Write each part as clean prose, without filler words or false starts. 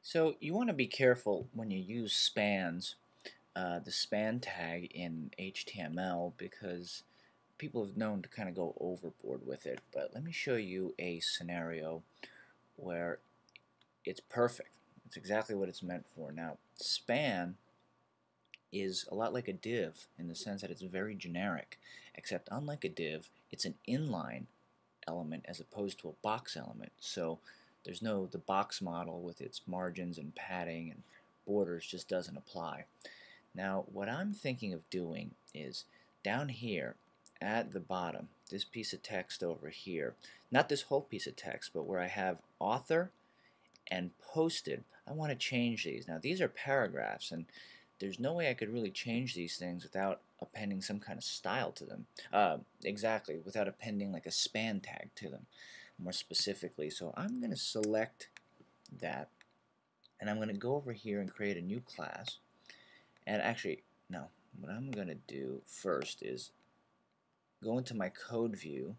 So you want to be careful when you use spans, the span tag in HTML, because people have known to kind of go overboard with it. But let me show you a scenario where it's perfect. It's exactly what it's meant for. Now, span is a lot like a div in the sense that it's very generic, except unlike a div, it's an inline element as opposed to a box element. So there's no the box model with its margins and padding and borders just doesn't apply. Now what I'm thinking of doing is down here at the bottom, this piece of text over here, not this whole piece of text, but where I have author and posted, I want to change these. Now these are paragraphs, and there's no way I could really change these things without appending some kind of style to them. Exactly, without appending like a span tag to them, more specifically. So I'm going to select that, and I'm going to go over here and create a new class. And actually, no, what I'm going to do first is go into my code view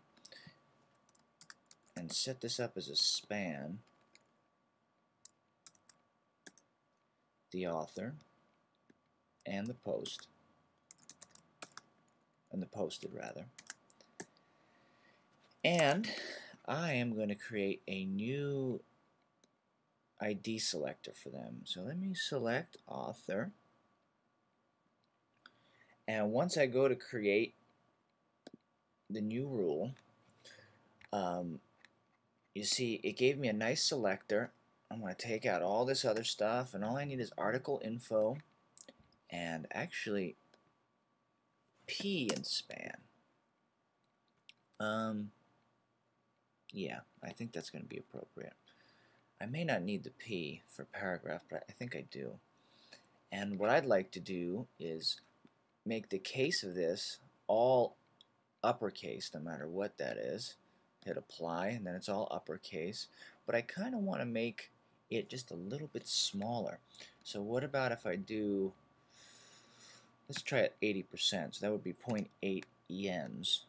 and set this up as a span, the author, and the post, and the posted rather. And I am going to create a new ID selector for them. So let me select author, and once I go to create the new rule, you see it gave me a nice selector. I'm going to take out all this other stuff, and all I need is article info and actually P in span. Yeah, I think that's going to be appropriate. I may not need the P for paragraph, but I think I do. And what I'd like to do is make the case of this all uppercase, no matter what that is. Hit apply, and then it's all uppercase. But I kind of want to make it just a little bit smaller. So what about if I do, let's try it 80%, so that would be 0.8 EMs.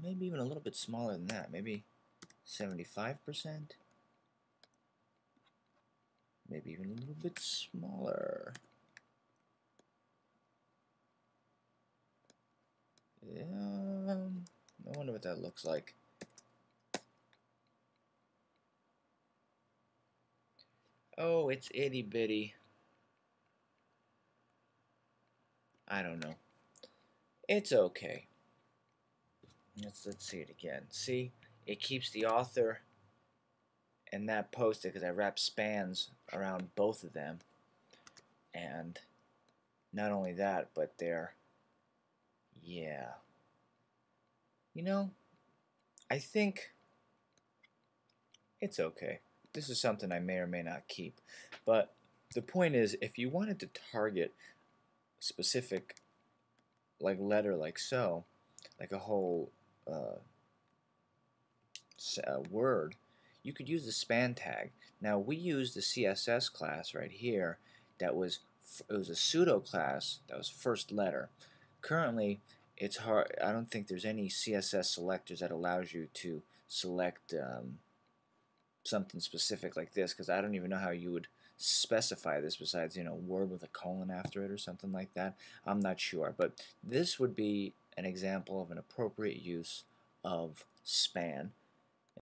Maybe even a little bit smaller than that, maybe 75%, maybe even a little bit smaller. I wonder what that looks like. Oh, it's itty bitty. I don't know. It's okay. Let's see it again. See, it keeps the author and that posted because I wrap spans around both of them. And not only that, but they're, yeah. You know, I think it's okay. This is something I may or may not keep. But the point is, if you wanted to target a specific letter like so, like a whole word, you could use the span tag. Now we used the CSS class right here that was it was a pseudo class that was first letter. Currently it's hard. I don't think there's any CSS selectors that allows you to select something specific like this, because I don't even know how you would specify this besides, you know, word with a colon after it or something like that. I'm not sure, but this would be an example of an appropriate use of span.